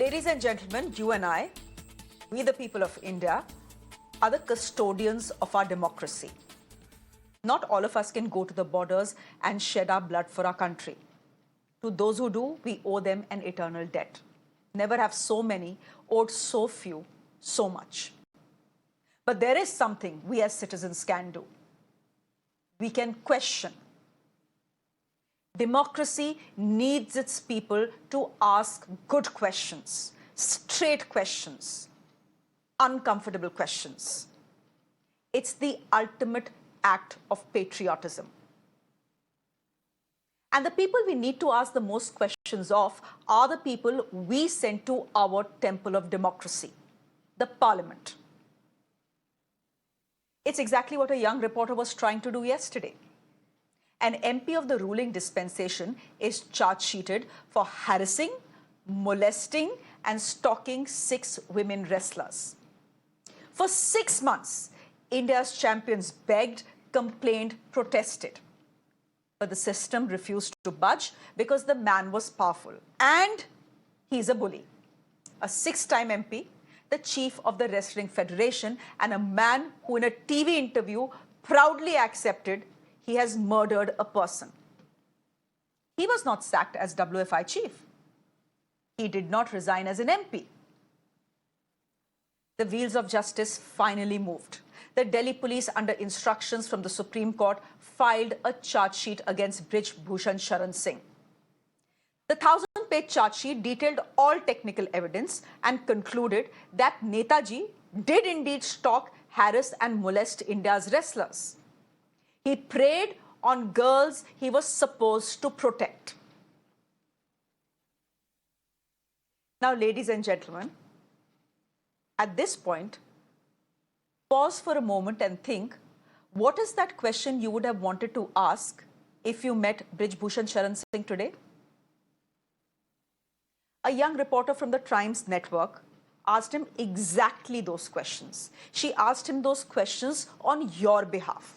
Ladies and gentlemen, you and I, we the people of India, are the custodians of our democracy. Not all of us can go to the borders and shed our blood for our country. To those who do, we owe them an eternal debt. Never have so many owed so few so much. But there is something we as citizens can do. We can question. Democracy needs its people to ask good questions, straight questions, uncomfortable questions. It's the ultimate act of patriotism. And the people we need to ask the most questions of are the people we send to our temple of democracy, the parliament. It's exactly what a young reporter was trying to do yesterday. An MP of the ruling dispensation is charge-sheeted for harassing, molesting, and stalking 6 women wrestlers. For 6 months, India's champions begged, complained, protested. But the system refused to budge because the man was powerful. And he's a bully. A 6-time MP, the chief of the Wrestling Federation, and a man who in a TV interview proudly accepted he has murdered a person. He was not sacked as WFI chief. He did not resign as an MP. The wheels of justice finally moved. The Delhi police, under instructions from the Supreme Court, filed a charge sheet against Brij Bhushan Sharan Singh. The 1,000-page charge sheet detailed all technical evidence and concluded that Netaji did indeed stalk, harass and molest India's wrestlers. He preyed on girls he was supposed to protect. Now, ladies and gentlemen, at this point, pause for a moment and think, what is that question you would have wanted to ask if you met Brij Bhushan Sharan Singh today? A young reporter from the Times Network asked him exactly those questions. She asked him those questions on your behalf.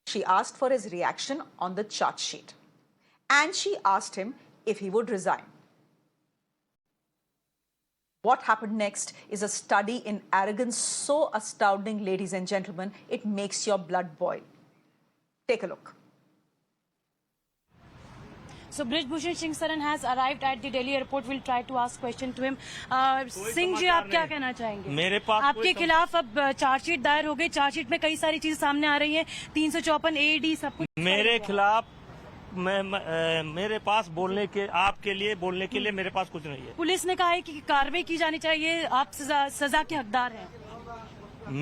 She asked for his reaction on the charge sheet. And she asked him if he would resign. What happened next is a study in arrogance so astounding, ladies and gentlemen, it makes your blood boil. Take a look. So Brij Bhushan Singh Saran has arrived at the Delhi airport. We'll try to ask question to him. Singh ji, आप क्या कहना चाहेंगे? मेरे पास आपके खिलाफ अब chargesheet दायर हो गई। चार्जशीट में कई सारी चीजें सामने आ रही हैं। 354 AD सब कुछ मेरे खिलाफ मेरे पास बोलने के आपके लिए बोलने के लिए मेरे पास कुछ नहीं है। पुलिस ने कहा है कि कार्रवाई की जानी चाहिए। आप सजा के हकदार हैं।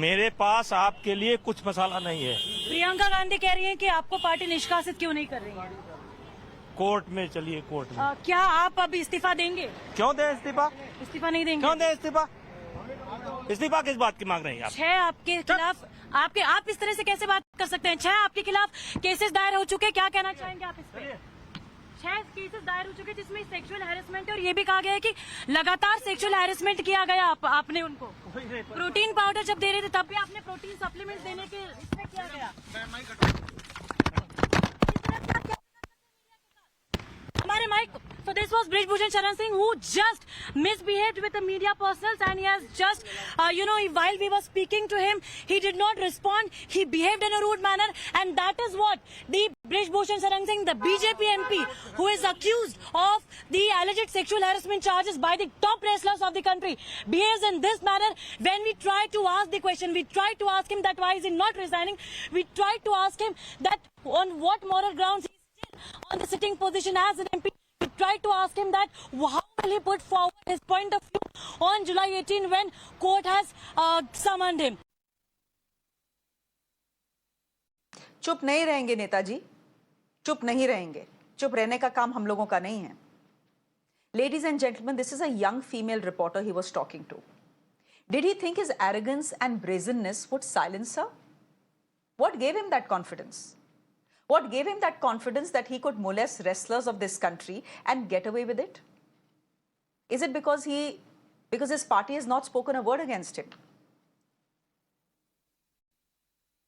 मेरे पास आपके लिए कुछ मसाला नहीं है। प्रियंका गांधी कह रही हैं कि आपको पार्टी निष्कासित क्यों नहीं कर रही है? कोर्ट में चलिए, कोर्ट में। क्या आप अब इस्तीफा देंगे? क्यों दे इस्तीफा? इस्तीफा नहीं देंगे? क्यों दे इस्तीफा? इस्तीफा किस बात की मांग रही हैं आप? 6 आपके खिलाफ आप इस तरह से कैसे बात कर सकते हैं? 6 आपके खिलाफ केसेस दायर हो चुके, क्या कहना चाहेंगे आप इस पर? 6 केसेस दायर हो चुके जिसमें सेक्सुअल हैरेसमेंट है और ये भी कहा गया है कि लगातार सेक्सुअल हैरेसमेंट किया गया। आपने उनको प्रोटीन पाउडर जब दे रहे थे तब भी आपने प्रोटीन सप्लीमेंट देने के इसमें किया गया। हमारे mic. So this was Brij Bhushan Sharan Singh who just misbehaved with the media personals, and he has just, while we were speaking to him, he did not respond. He behaved in a rude manner, and that is what the Brij Bhushan Sharan Singh, the BJP MP, who is accused of the alleged sexual harassment charges by the top wrestlers of the country, behaves in this manner. When we try to ask the question, we try to ask him that why is he not resigning. We try to ask him that on what moral grounds he is still on the sitting position as an MP. We tried to ask him that how will he put forward his point of view on July 18 when court has summoned him. चुप नहीं रहेंगे नेताजी, चुप नहीं रहेंगे। चुप रहने का काम हम लोगों का नहीं है। Ladies and gentlemen, this is a young female reporter he was talking to. Did he think his arrogance and brazenness would silence her? What gave him that confidence? What gave him that confidence that he could molest wrestlers of this country and get away with it? Is it because his party has not spoken a word against him?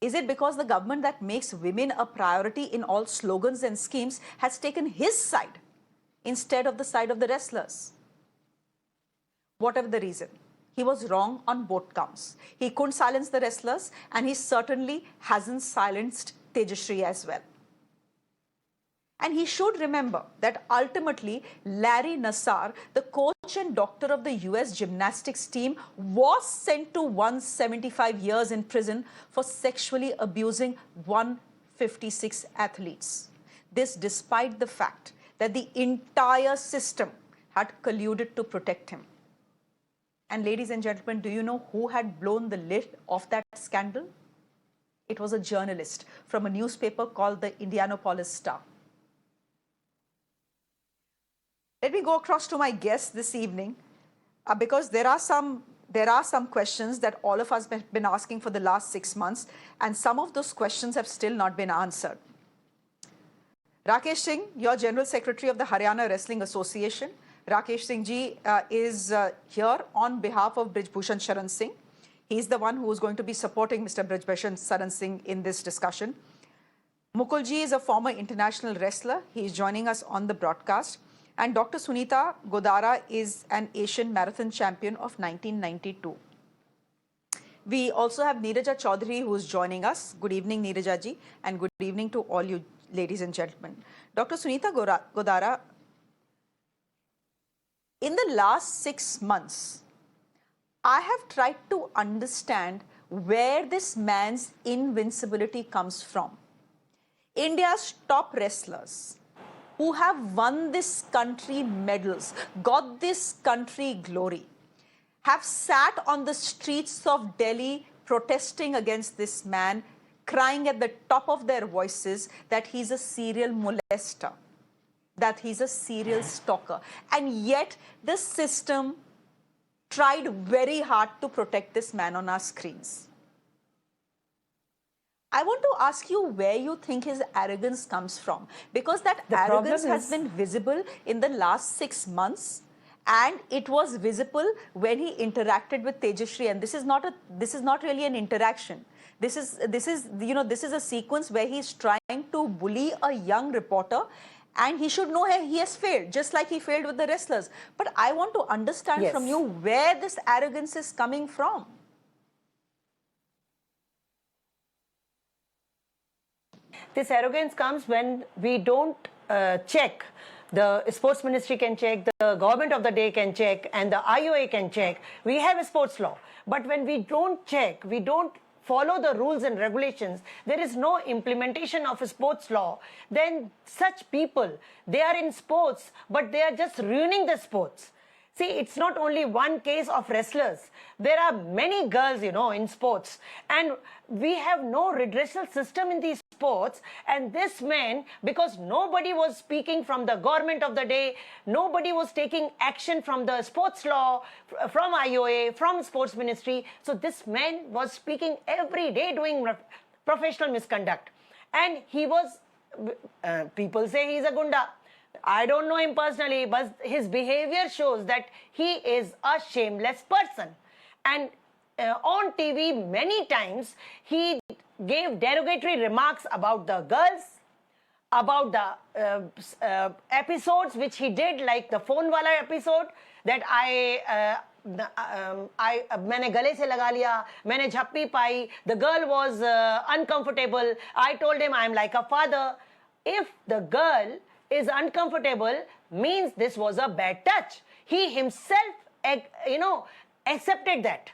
Is it because the government that makes women a priority in all slogans and schemes has taken his side instead of the side of the wrestlers. Whatever the reason, he was wrong on both counts. He couldn't silence the wrestlers, and he certainly hasn't silenced Tejashree as well. And he should remember that ultimately Larry Nassar, the coach and doctor of the US gymnastics team, was sent to 175 years in prison for sexually abusing 156 athletes. This despite the fact that the entire system had colluded to protect him. And ladies and gentlemen, do you know who had blown the lid off that scandal? It was a journalist from a newspaper called the Indianapolis Star. Let me go across to my guests this evening because there are some questions that all of us have been asking for the last 6 months, and some of those questions have still not been answered. Rakesh Singh, you're General Secretary of the Haryana Wrestling Association. Rakesh Singh ji is here on behalf of Brij Bhushan Sharan Singh. He's the one who is going to be supporting Mr. Brij Bhushan Sharan Singh in this discussion. Mukul ji is a former international wrestler. He is joining us on the broadcast. And Dr. Sunita Godara is an Asian marathon champion of 1992. We also have Neeraja Chaudhary who is joining us. Good evening, Neeraja ji, and good evening to all you ladies and gentlemen. Dr. Sunita Godara, in the last 6 months, I have tried to understand where this man's invincibility comes from. India's top wrestlers who have won this country medals, got this country glory, have sat on the streets of Delhi protesting against this man, crying at the top of their voices that he's a serial molester, that he's a serial stalker. And yet the system tried very hard to protect this man on our screens. I want to ask you where you think his arrogance comes from, because that arrogance has been visible in the last 6 months, and it was visible when he interacted with Tejashree. And this is not really an interaction. This is a sequence where he's trying to bully a young reporter, and he should know he has failed, just like he failed with the wrestlers. But I want to understand from you where this arrogance is coming from. This arrogance comes when we don't check. The sports ministry can check, the government of the day can check, and the IOA can check. We have a sports law. But when we don't check, we don't follow the rules and regulations, there is no implementation of a sports law, then such people, they are in sports, but they are just ruining the sports. See, it's not only one case of wrestlers. There are many girls, in sports. And we have no redressal system in these sports. And this man, because nobody was speaking from the government of the day, nobody was taking action from the sports law, from IOA, from sports ministry. So this man was speaking every day doing professional misconduct. And he was, people say he's a gunda. I don't know him personally, but his behavior shows that he is a shameless person. And on TV, many times, he gave derogatory remarks about the girls, about the episodes which he did, like the phone wala episode, that मैंने गले से लगा लिया, मैंने झप्पी पाई, the girl was uncomfortable, I told him I'm like a father. If the girl is uncomfortable, means this was a bad touch. He himself, accepted that.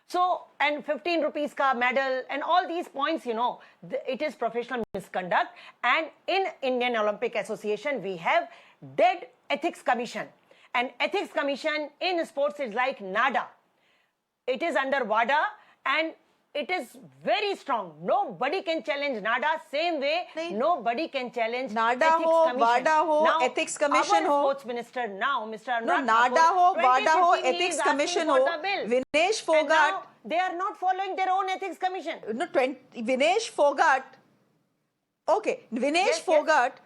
So, and 15 rupees ka medal and all these points, it is professional misconduct. And in Indian Olympic Association, we have dead ethics commission. And ethics commission in sports is like NADA. It is under WADA and it is very strong. Nobody can challenge NADA. Same way, nobody can challenge NADA ethics ho, commission. WADA ho, now, ethics commission our ho. sports minister now, Mr. No, Anurag NADA Thakur, ho, WADA ho, 2015 he ethics is asking commission for ho. the bill. Vinesh And Fogart. now they are not following their own ethics commission. No, Vinesh Fogart. Okay, Vinesh Fogart,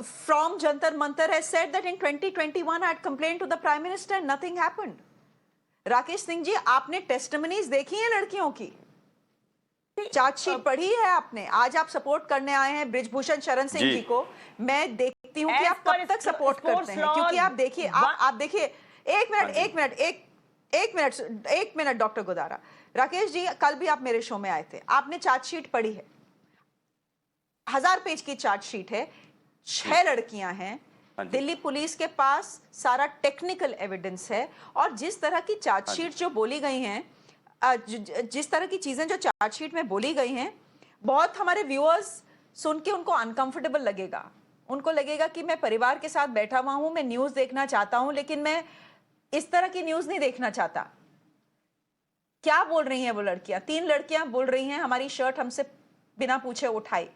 from Jantar Mantar has said that in 2021 I had complained to the Prime Minister and nothing happened. Rakesh Singh ji, आपने testimonies देखी हैं लड़कियों की? Chargesheet पढ़ी है आपने? आज आप सपोर्ट करने आए हैं ब्रिज भूषण शरण सिंह जी को. मैं देखती हूँ कि As आप per कब तक सपोर्ट sports करते हैं, law, क्योंकि आप देखिए, आप देखिए, एक मिनट डॉक्टर गोदारा। राकेश जी, कल भी आप मेरे शो में आए थे, आपने चार्जशीट पढ़ी है, 1000 पेज की चार्जशीट है, 6 लड़कियां हैं, दिल्ली पुलिस के पास सारा टेक्निकल एविडेंस है, और जिस तरह की चार्जशीट जो बोली गई हैं, जिस तरह की चीजें जो चार्जशीट में बोली गई हैं, बहुत हमारे व्यूअर्स सुन के उनको अनकंफर्टेबल लगेगा। उनको लगेगा कि मैं परिवार के साथ बैठा हुआ हूं, मैं न्यूज देखना चाहता हूं, लेकिन मैं इस तरह की न्यूज नहीं देखना चाहता। क्या बोल रही हैं वो लड़कियां? 3 लड़कियां बोल रही हैं, हमारी शर्ट हमसे बिना पूछे उठाई,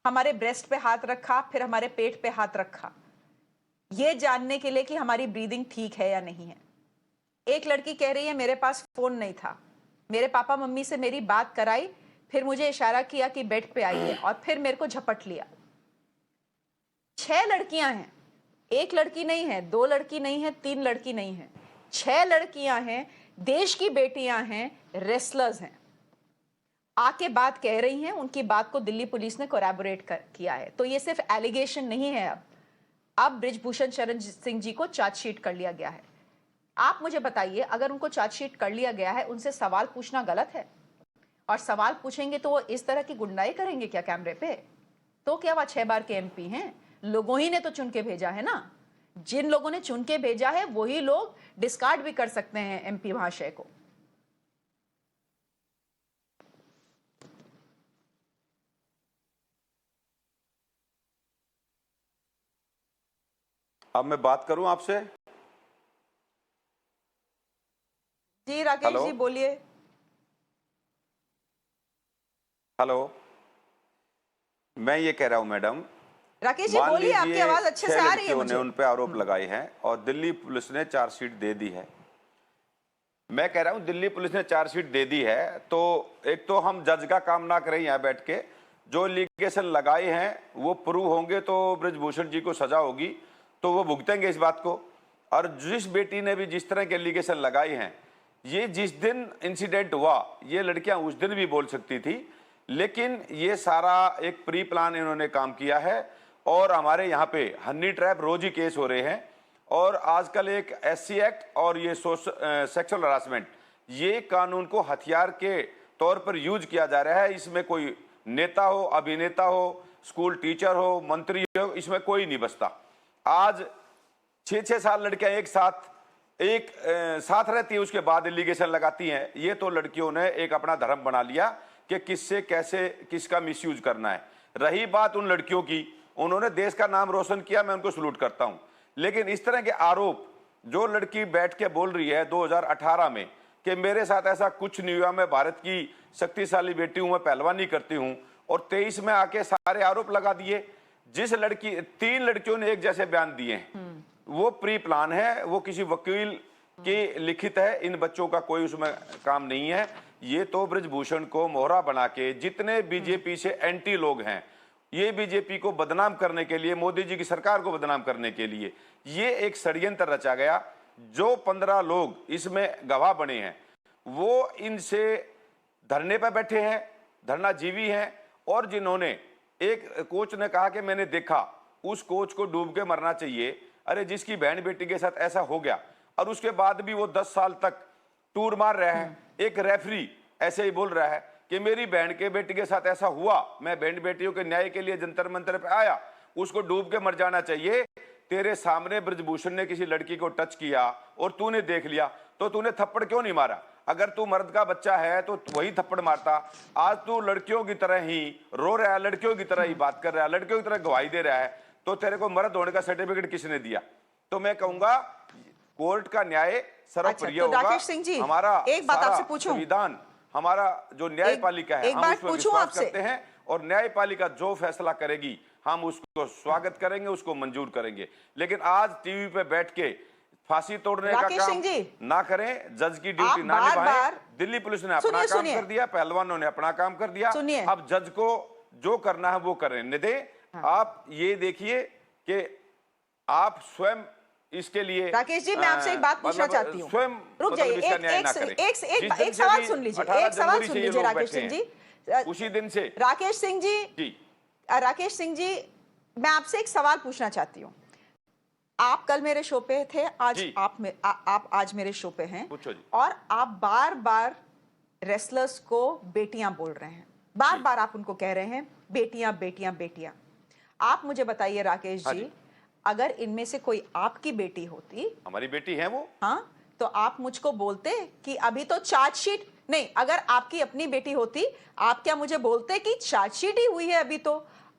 हमारे ब्रेस्ट पे हाथ रखा, फिर हमारे पेट पे हाथ रखा, ये जानने के लिए कि हमारी ब्रीदिंग ठीक है या नहीं है। एक लड़की कह रही है मेरे पास फोन नहीं था, मेरे पापा मम्मी से मेरी बात कराई, फिर मुझे इशारा किया कि बेड पे आइए, और फिर मेरे को झपट लिया। 6 लड़कियां हैं, एक लड़की नहीं है, 2 लड़की नहीं है, 3 लड़की नहीं है, 6 लड़कियां हैं, देश की बेटियां हैं, रेसलर्स हैं, आके बात कह रही हैं। उनकी बात को दिल्ली पुलिस ने कोरैबोरेट किया है। तो ये सिर्फ एलिगेशन नहीं है, अब बृजभूषण शरण सिंह जी को चार्जशीट कर लिया गया है। आप मुझे बताइए, अगर उनको चार्जशीट कर लिया गया है, उनसे सवाल पूछना गलत है? और सवाल पूछेंगे तो वो इस तरह की गुंडाई करेंगे क्या कैमरे पे? तो क्या वह 6 बार के एमपी हैं? लोगों ही ने तो चुन के भेजा है ना। जिन लोगों ने चुन के भेजा है वही लोग डिस्कार्ड भी कर सकते हैं एमपी महाशय को। अब मैं बात करूं आपसे? जी राकेश जी बोलिए। हेलो, मैं ये कह रहा हूं मैडम, राकेश जी बोलिए, आपकी आवाज अच्छे से आ रही है मुझे। उन पे आरोप लगाए हैं और दिल्ली पुलिस ने चार्जशीट दे दी है। मैं कह रहा हूं दिल्ली पुलिस ने चार्जशीट दे दी है, तो एक तो हम जज का काम ना करें यहाँ बैठ के, जो एलिगेशन लगाए हैं वो प्रूव होंगे तो बृजभूषण जी को सजा होगी, तो वो भुगतेंगे इस बात को। और जिस बेटी ने भी जिस तरह के एलिगेशन लगाए हैं, ये जिस दिन इंसिडेंट हुआ ये लड़कियां उस दिन भी बोल सकती थी, लेकिन ये सारा एक प्री प्लान इन्होंने काम किया है। और हमारे यहाँ पे हनी ट्रैप रोज ही केस हो रहे हैं, और आजकल एक SC एक्ट और ये सेक्सुअल हरासमेंट, ये कानून को हथियार के तौर पर यूज किया जा रहा है। इसमें कोई नेता हो, अभिनेता हो, स्कूल टीचर हो, मंत्री हो, इसमें कोई नहीं बचता। आज 6-6 साल लड़कियां एक साथ रहती है, उसके बाद एलिगेशन लगाती हैं। ये तो लड़कियों ने एक अपना धर्म बना लिया कि किससे कैसे किसका मिसयूज करना है। रही बात उन लड़कियों की, उन्होंने देश का नाम रोशन किया, मैं उनको सलूट करता हूं। लेकिन इस तरह के आरोप जो लड़की बैठ के बोल रही है 2018 में कि मेरे साथ ऐसा कुछ नहीं हुआ, मैं भारत की शक्तिशाली बेटी हूं, मैं पहलवानी करती हूं, और 23 में आके सारे आरोप लगा दिए। जिस लड़की 3 लड़कियों ने एक जैसे बयान दिए हैं, वो प्री प्लान है, वो किसी वकील की लिखित है, इन बच्चों का कोई उसमें काम नहीं है। ये तो बृजभूषण को मोहरा बना के जितने बीजेपी से एंटी लोग हैं, ये बीजेपी को बदनाम करने के लिए, मोदी जी की सरकार को बदनाम करने के लिए ये एक षड्यंत्र रचा गया। जो 15 लोग इसमें गवाह बने हैं वो इनसे धरने पर बैठे हैं, धरनाजीवी हैं, और जिन्होंने, एक कोच ने कहा कि मैंने देखा उस कोच को डूब के मरना चाहिए। अरे जिसकी बहन बेटी के साथ ऐसा हो गया और उसके बाद भी वो 10 साल तक टूर मार रहा है। एक रेफरी ऐसे ही बोल रहा है कि मेरी बहन के बेटी के साथ ऐसा हुआ, मैं बहन बेटियों के न्याय के लिए जंतर मंतर पे आया, उसको डूब के मर जाना चाहिए। तेरे सामने बृजभूषण ने किसी लड़की को टच किया और तूने देख लिया, तो तूने थप्पड़ क्यों नहीं मारा? अगर तू मर्द का बच्चा है तो वही थप्पड़ मारता। आज तू लड़कियों की तरह ही रो रहा है, लड़कियों की तरह ही बात कर रहा है, लड़कियों की तरह गवाही दे रहा है, तो तेरे को मर्द होने का सर्टिफिकेट किसने दिया? तो मैं कहूंगा कोर्ट का न्याय सर्वप्रिय होगा। राकेश सिंह जी, हमारा एक बात आपसे पूछूं, संविधान, हमारा जो न्यायपालिका है, हम उसमें विश्वास करते हैं, और न्यायपालिका जो फैसला करेगी हम उसको स्वागत करेंगे, उसको मंजूर करेंगे। लेकिन आज टीवी पे बैठ के फांसी तोड़ने का काम ना करें, जज की ड्यूटी ना निभाएं। दिल्ली पुलिस ने अपना काम कर दिया, पहलवानों ने अपना काम कर दिया, अब जज को जो करना है वो करने दें। आप ये देखिए कि आप स्वयं इसके लिए, राकेश जी, मैं आपसे एक बात पूछना चाहती हूँ, स्वयं रुक जाइए, एक सवाल सुन लीजिए, एक सवाल सुन लीजिए राकेश सिंह जी। उसी दिन से राकेश सिंह जी, मैं आपसे एक सवाल पूछना चाहती हूँ। आप कल मेरे शो पे थे, आज जी। आप आज मेरे शो पे हैं, पूछो जी। और आप बार बार रेसलर्स को बेटियां बोल रहे हैं, बार बार आप उनको कह रहे हैं बेटियां बेटियां बेटियां। आप मुझे बताइए राकेश हाँ जी, जी। अगर इनमें से कोई आपकी बेटी होती, हमारी बेटी है वो। हाँ, तो आप मुझको बोलते कि अभी तो चार्जशीट नहीं, अगर आपकी अपनी बेटी होती, आप क्या मुझे बोलते कि चार्जशीट ही हुई है,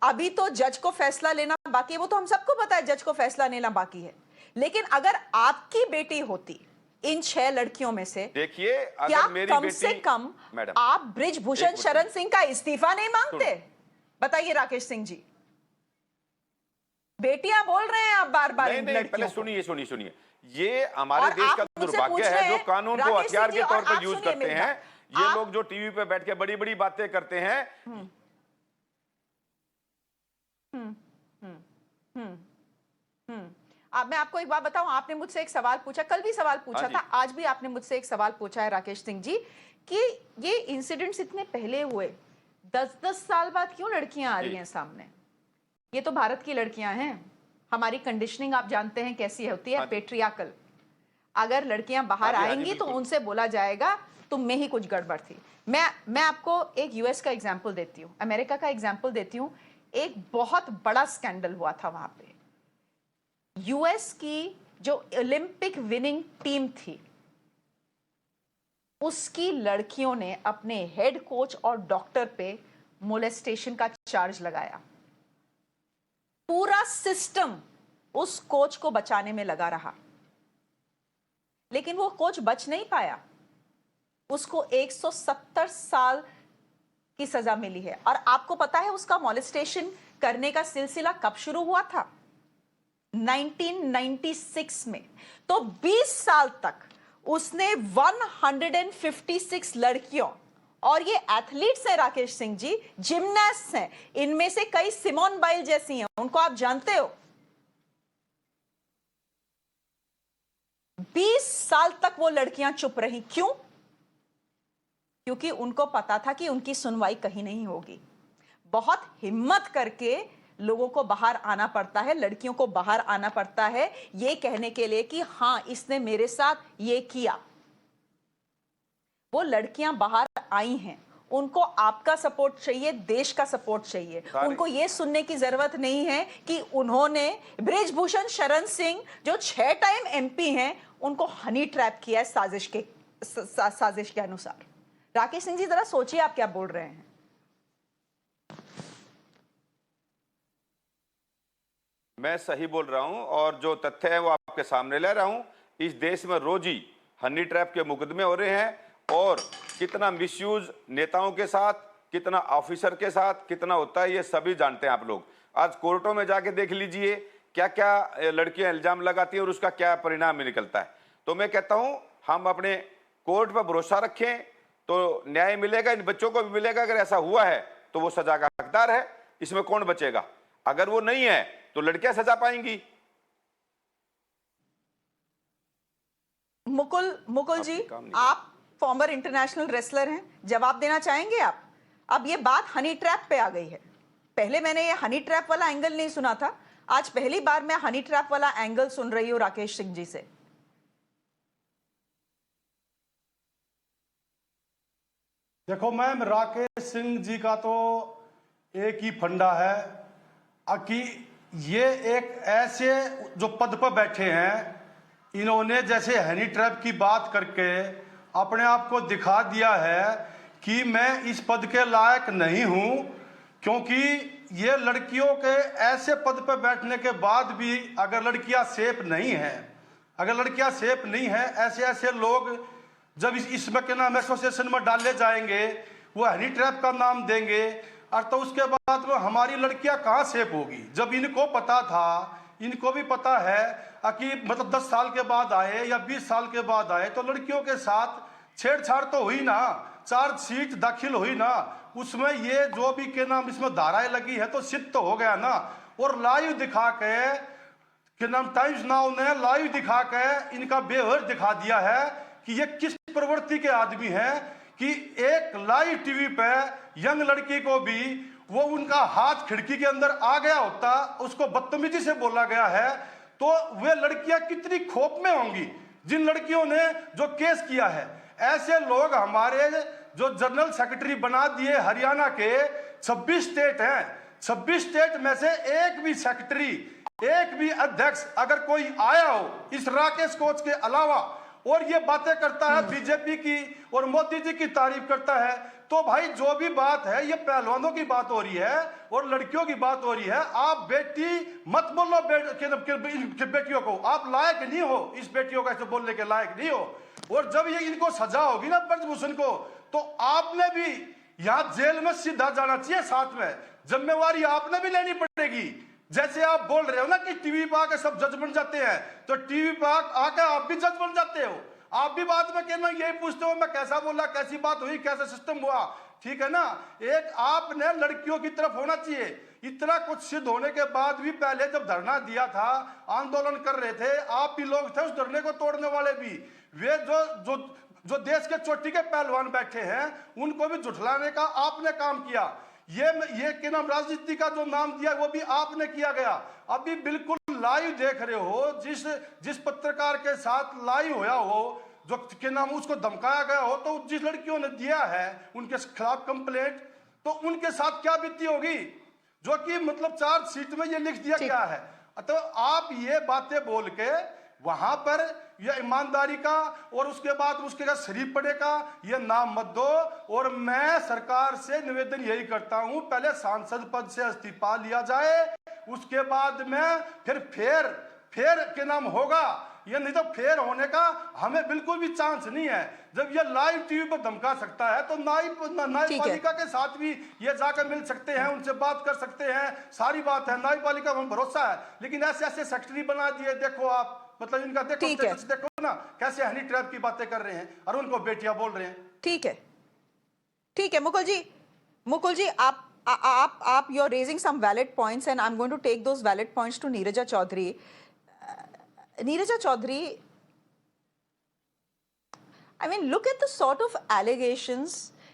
अभी तो जज को फैसला लेना बाकी है। वो तो हम सबको पता है, जज को फैसला लेना बाकी है। लेकिन अगर आपकी बेटी होती इन 6 लड़कियों में से, देखिए, क्या अगर मेरी कम बेटी से कम मैडम, आप ब्रिजभूषण एक मिनट। शरण सिंह का इस्तीफा नहीं मांगते? बताइए राकेश सिंह जी, बेटियां बोल रहे हैं आप बार बार नहीं इन नहीं, लड़कियों पहले को। सुनिए, ये हमारे और देश आप का मुझसे दुर्भाग्य पूछ है रहे जो हैं, कानून को राकेश हथियार सिंह जी, के तौर और पर आप यूज सुनिए करते मेरी हैं। बात। ये आप- लोग जो टीवी पे बैठ के बड़ी बड़ी बातें करते हैं। अब मैं आपको एक बात बताऊं, आपने मुझसे एक सवाल पूछा, कल भी सवाल पूछा हाँ जी। था, आज भी आपने मुझसे एक सवाल पूछा है राकेश सिंह जी, कि ये इंसिडेंट्स इतने पहले हुए, 10-10 साल बाद क्यों लड़कियां आ रही जी। हैं सामने? ये तो भारत की लड़कियां हैं, हमारी कंडीशनिंग आप जानते हैं कैसी होती है, हाँ जी। पेट्रियाकल। अगर लड़कियां बाहर हाँ जी, आएंगी तो बिल्कुल। उनसे बोला जाएगा तुम में ही कुछ गड़बड़ थी। मैं आपको एक यूएस का एग्जाम्पल देती हूँ, अमेरिका का एग्जाम्पल देती हूँ। एक बहुत बड़ा स्कैंडल हुआ था वहां पे। यूएस की जो ओलंपिक विनिंग टीम थी, उसकी लड़कियों ने अपने हेड कोच और डॉक्टर पे मोलेस्टेशन का चार्ज लगाया। पूरा सिस्टम उस कोच को बचाने में लगा रहा, लेकिन वो कोच बच नहीं पाया। उसको 170 साल की सजा मिली है। और आपको पता है उसका मोलेस्टेशन करने का सिलसिला कब शुरू हुआ था? 1996 में। तो 20 साल तक उसने 156 लड़कियों, और ये एथलीट्स हैं राकेश सिंह जी, जिम्नास्ट हैं, इनमें से कई सिमोन बाइल जैसी हैं, उनको आप जानते हो। 20 साल तक वो लड़कियां चुप रही। क्यों? क्योंकि उनको पता था कि उनकी सुनवाई कहीं नहीं होगी। बहुत हिम्मत करके लोगों को बाहर आना पड़ता है, लड़कियों को बाहर आना पड़ता है, ये कहने के लिए कि हां, इसने मेरे साथ ये किया। वो लड़कियां बाहर आई हैं, उनको आपका सपोर्ट चाहिए, देश का सपोर्ट चाहिए। उनको ये सुनने की जरूरत नहीं है कि उन्होंने ब्रिजभूषण शरण सिंह, जो 6 टाइम एमपी हैं, उनको हनी ट्रैप किया है साजिश के अनुसार। राकेश सिंह जी, जरा सोचिए आप क्या बोल रहे हैं। मैं सही बोल रहा हूं, और जो तथ्य है वो आपके सामने ले रहा हूं। इस देश में रोज ही हनी ट्रैप के मुकदमे हो रहे हैं, और कितना मिसयूज नेताओं के साथ, कितना ऑफिसर के साथ कितना होता है, ये सभी जानते हैं आप लोग। आज कोर्टों में जाके देख लीजिए क्या क्या लड़कियां इल्जाम लगाती हैं और उसका क्या परिणाम निकलता है। तो मैं कहता हूं हम अपने कोर्ट पर भरोसा रखें तो न्याय मिलेगा, इन बच्चों को भी मिलेगा। अगर ऐसा हुआ है तो वो सजा का हकदार है, इसमें कौन बचेगा? अगर वो नहीं है तो लड़कियां सजा पाएंगी। मुकुल जी, आप फॉर्मर इंटरनेशनल रेसलर हैं, जवाब देना चाहेंगे आप? अब ये बात हनी ट्रैप पे आ गई है। पहले मैंने ये हनी ट्रैप वाला एंगल नहीं सुना था, आज पहली बार मैं हनी ट्रैप वाला एंगल सुन रही हूं राकेश सिंह जी से। देखो मैम, राकेश सिंह जी का तो एक ही फंडा है कि ये एक ऐसे जो पद पर बैठे हैं, इन्होंने जैसे हनी ट्रैप की बात करके अपने आप को दिखा दिया है कि मैं इस पद के लायक नहीं हूं, क्योंकि ये लड़कियों के ऐसे पद पर बैठने के बाद भी अगर लड़कियां सेफ नहीं हैं, ऐसे ऐसे लोग जब इसमें के नाम एसोसिएशन में डाले जाएंगे, वो हनी ट्रैप का नाम देंगे, और तो उसके बाद में हमारी लड़कियां कहाँ सेफ होगी? जब इनको पता था, इनको भी पता है कि मतलब 10 साल के बाद आए या 20 साल के बाद आए तो लड़कियों के साथ छेड़छाड़ तो हुई ना, चार्जशीट दाखिल हुई ना, उसमें ये जो भी के नाम इसमें धाराएं लगी है तो सिद्ध तो हो गया ना। और लाइव दिखा के नाम टाइम्स नाउ ने लाइव दिखा के इनका बेहद दिखा दिया है कि ये किस प्रवृत्ति के आदमी हैं, कि एक लाइव टीवी पे यंग लड़की को भी वो उनका हाथ खिड़की के अंदर आ गया होता, उसको बदतमीजी से बोला गया है, तो वे लड़कियां कितनी खौफ में होंगी जिन लड़कियों ने जो केस किया है। ऐसे लोग हमारे जो जनरल सेक्रेटरी बना दिए हरियाणा के 26 स्टेट हैं, 26 स्टेट में से एक भी सेक्रेटरी, एक भी अध्यक्ष अगर कोई आया हो इस राकेश कोच के अलावा और ये बातें करता है बीजेपी की और मोदी जी की तारीफ करता है, तो भाई जो भी बात है ये पहलवानों की बात हो रही है और लड़कियों की बात हो रही है। आप बेटी मत बोलो बेटियों को, आप लायक नहीं हो, इस बेटियों का ऐसे बोलने के लायक नहीं हो। और जब ये इनको सजा होगी ना ब्रजभूषण को, तो आपने भी यहाँ जेल में सीधा जाना चाहिए, साथ में जिम्मेवारी आपने भी लेनी पड़ेगी। जैसे आप बोल रहे हो ना कि टीवी पर आके सब जज बन जाते हैं, तो टीवी पर आके आप भी जज बन जाते हो। आप भी बाद में कहना यही पूछते हो मैं कैसा बोला, कैसी बात हुई, कैसा सिस्टम हुआ, ठीक है ना। एक आपने लड़कियों की तरफ होना चाहिए। इतना कुछ सिद्ध होने के बाद भी पहले जब धरना दिया था, आंदोलन कर रहे थे, आप भी लोग थे उस धरने को तोड़ने वाले भी। वे जो देश के चोटी के पहलवान बैठे हैं उनको भी झुठलाने का आपने काम किया। ये के नाम राजनीति का जो नाम दिया वो भी आपने किया गया। अभी बिल्कुल लाइव देख रहे हो, जिस पत्रकार के साथ लाइव होया हो, जो के नाम उसको धमकाया गया हो, तो जिस लड़कियों ने दिया है उनके खिलाफ कंप्लेंट, तो उनके साथ क्या बीती होगी, जो कि मतलब चार्जशीट में ये लिख दिया गया है। तो आप ये बातें बोल के वहां पर यह ईमानदारी का और उसके बाद उसके का शरीफ पड़े का ये नाम मत दो। और मैं सरकार से निवेदन यही करता हूं, पहले सांसद पद से इस्तीफा लिया जाए, उसके बाद में फिर के नाम होगा। ये नहीं तो फेर होने का हमें बिल्कुल भी चांस नहीं है। जब ये लाइव टीवी पर धमका सकता है तो न्यायपालिका के साथ भी ये जाकर मिल सकते हैं, उनसे बात कर सकते हैं, सारी बात है, न्यायपालिका में भरोसा है। लेकिन ऐसे सेक्रेटरी बना दिए, देखो आप, मतलब इनका देखो ना कैसे हनी ट्रैप की बातें कर रहे हैं और उनको बेटियां बोल रहे हैं। ठीक है मुकुल जी, आप you are raising some valid points and I am going to take those valid points to Neerja Chaudhary. Neeraj Chaudhary, I mean, look at the sort of allegations,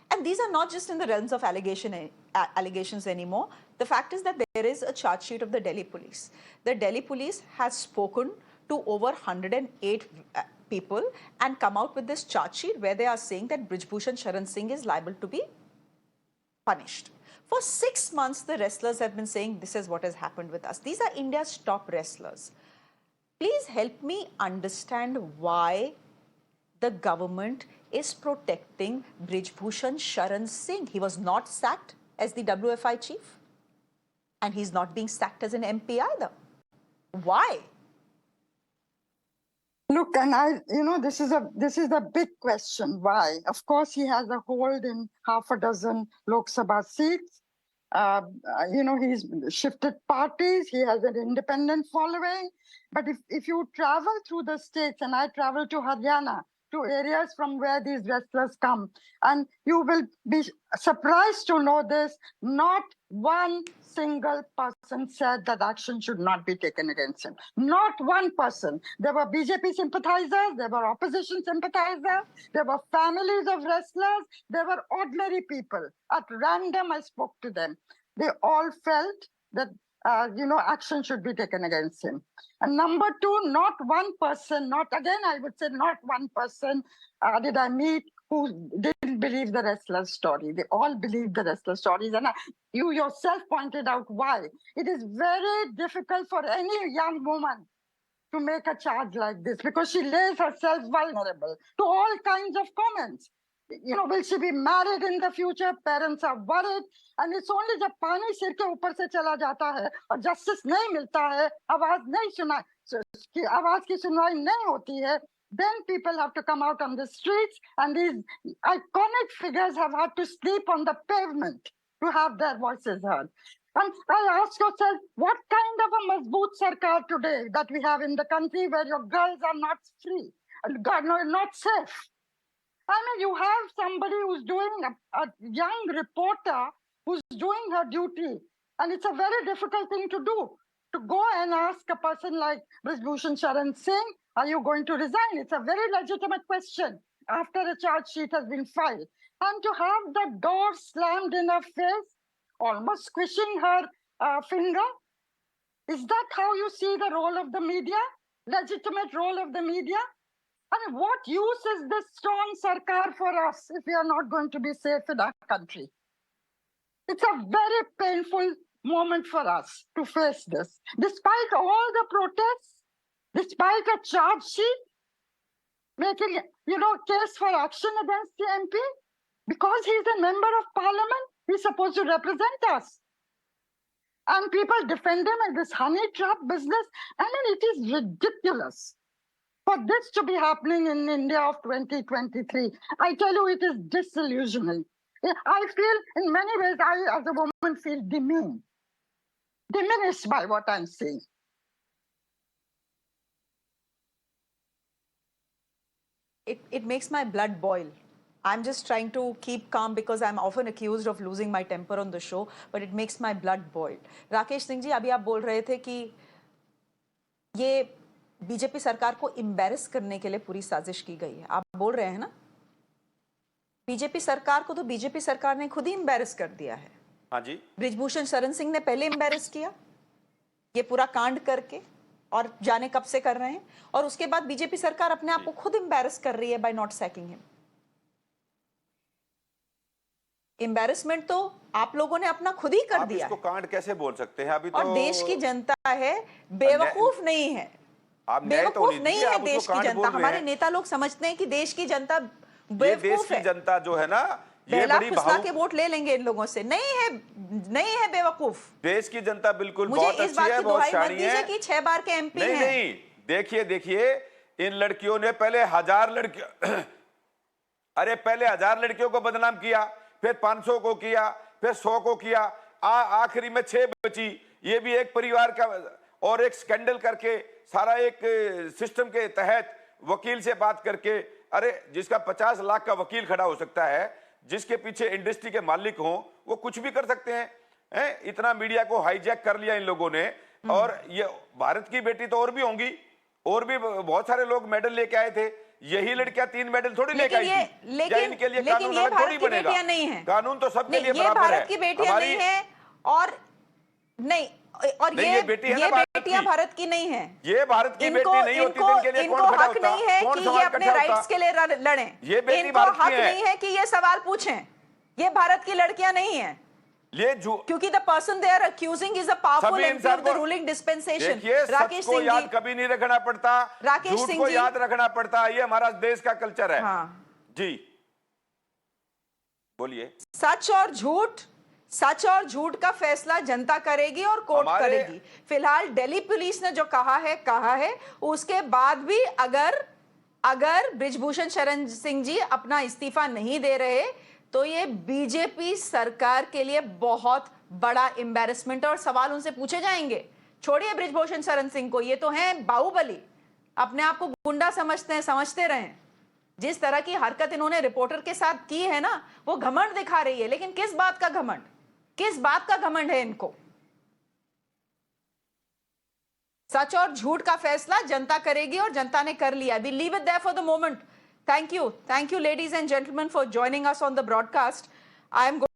and these are not just in the realms of allegations anymore. The fact is that there is a charge sheet of the Delhi police. The Delhi police has spoken to over 108 people and come out with this charge sheet where they are saying that Brijbhushan Sharan Singh is liable to be punished. For 6 months, the wrestlers have been saying this is what has happened with us. These are India's top wrestlers. Please help me understand why the government is protecting Brijbhushan Sharan Singh. He was not sacked as the WFI chief, and he's not being sacked as an MP either. Why? Look, and this is a big question. Why? Of course, he has a hold in half a dozen Lok Sabha seats. He's shifted parties. He has an independent following. But if you travel through the states, and I travel to Haryana, to areas from where these wrestlers come, and you will be surprised to know this, not one single person said that action should not be taken against him. Not one person. There were BJP sympathizers, there were opposition sympathizers, there were families of wrestlers, there were ordinary people. At random, I spoke to them. They all felt that action should be taken against him. And number two, not one person, I would say not one person did I meet who didn't believe the wrestler's story. They all believed the wrestler's stories. And you yourself pointed out why. It is very difficult for any young woman to make a charge like this because she lays herself vulnerable to all kinds of comments. Will she be married in the future? Parents are worried. And it's only जब पानी सिर के ऊपर से चला जाता है और जस्टिस नहीं मिलता है, आवाज की सुनवाई नहीं होती है, then people have to come out on the streets, and these iconic figures have had to sleep on the pavement to have their voices heard. And I ask yourself, what kind of a mazboot sarkar today that we have in the country where your girls are not free, not safe? I mean, you have somebody who's doing a young reporter who's doing her duty. And it's a very difficult thing to do, to go and ask a person like Brijbhushan Sharan Singh, are you going to resign? It's a very legitimate question after a charge sheet has been filed. And to have the door slammed in her face almost squishing her finger. Is that how you see the role of the media? Legitimate role of the media? I mean, what use is this strong sarkar for us if we are not going to be safe in our country? It's a very painful moment for us to face this. Despite all the protests, despite a charge sheet, making, case for action against the MP, because he's a member of parliament, he's supposed to represent us. And people defend him in this honey trap business. I mean, it is ridiculous for this to be happening in India of 2023. I tell you, it is disillusioning. I feel, in many ways, I as a woman feel diminished by what I'm seeing. It makes my blood boil. I'm just trying to keep calm because I'm often accused of losing my temper on the show, but it makes my blood boil. Rakesh Singh ji, अभी आप बोल रहे थे कि ये BJP सरकार को embarrass करने के लिए पूरी साजिश की गई है. आप बोल रहे हैं ना? बीजेपी सरकार को तो बीजेपी सरकार ने खुद ही एम्बैरेस कर दिया है. हाँ जी. ब्रिजभूषण शरण सिंह ने पहले एम्बैरेस किया ये पूरा कांड करके, और जाने कब से कर रहे हैं, और उसके बाद बीजेपी सरकार अपने आप को खुद एम्बैरेस कर रही है by not sacking him. Embarrassment तो आप लोगों ने अपना खुद ही कर आप दिया इसको है. कांड कैसे बोल सकते हैं? अभी तो और देश की जनता है, बेवकूफ नहीं है. आप न्याय तो बेवकूफ नहीं लीजिए, है आप उसको देश की कांड बोल जनता. रहे हमारे हैं. नेता लोग समझते हैं कि देश की जनता ये देश बेवकूफ की है. जनता जो है ना, ये बहला बड़ी फुसला के भावुक. वोट ले लेंगे इन लोगों से. नहीं है बेवकूफ. देश की जनता बिल्कुल मुझे बहुत इस अच्छी बात है, की बहुत दुहाई मत शानी दीजिए है. कि 6 बार के एमपी नहीं हैं. नहीं, देखिए इन लड़कियों ने पहले 1000 लड़कियों अरे पहले 1000 लड़कियों को बदनाम किया, फिर 500 को किया, फिर 100 को किया, आखिरी में 6 बची. ये भी एक परिवार का, और एक स्कैंडल करके सारा एक सिस्टम के तहत वकील से बात करके. अरे जिसका 50 लाख का वकील खड़ा हो सकता है, जिसके पीछे इंडस्ट्री के मालिक हों, वो कुछ भी कर सकते हैं. इतना मीडिया को हाईजैक कर लिया इन लोगों ने. और ये भारत की बेटी तो और भी होंगी, और भी बहुत सारे लोग मेडल लेके आए थे. यही लड़कियां 3 मेडल थोड़ी लेके आई थी. इनके लिए लेकिन कानून ये अलग थोड़ी भारत की बनेगा. बेटियां नहीं हैं. कानून तो सबके लिए ये बराबर है. भारत की बेटियां नहीं है, और नहीं, और नहीं, ये बेटी है ना भारत बेटियां की. भारत की नहीं है. ये भारत की बेटी नहीं होती तो इनके लिए इनको कौन खड़ा हक होता? नहीं है कौन कि सवाल ये अपने इकट्ठा होता? राइट्स के लिए लड़ें. ये बेटी इनको भारत की हक है. नहीं है कि ये सवाल पूछें. ये भारत की लड़कियां नहीं हैं. क्योंकि the person they are accusing is a powerful MP of the ruling dispensation. देखिए, सच को याद कभी नहीं रखना पड़ता, राकेश झूठ सिंह को जी, याद रखना पड़ता. ये हमारा देश का कल्चर है. हाँ. जी बोलिए. सच और झूठ का फैसला जनता करेगी और कोर्ट करेगी. फिलहाल दिल्ली पुलिस ने जो कहा है, उसके बाद भी अगर ब्रिजभूषण शरण सिंह जी अपना इस्तीफा नहीं दे रहे, तो ये बीजेपी सरकार के लिए बहुत बड़ा एम्बैरेसमेंट, और सवाल उनसे पूछे जाएंगे. छोड़िए ब्रिजभूषण शरण सिंह को, ये तो हैं बाहुबली. अपने आप को गुंडा समझते हैं, समझते रहें. जिस तरह की हरकत इन्होंने रिपोर्टर के साथ की है ना, वो घमंड दिखा रही है. लेकिन किस बात का घमंड? किस बात का घमंड है इनको? सच और झूठ का फैसला जनता करेगी, और जनता ने कर लिया. We leave it there for the moment. Thank you, ladies and gentlemen, for joining us on the broadcast. I am going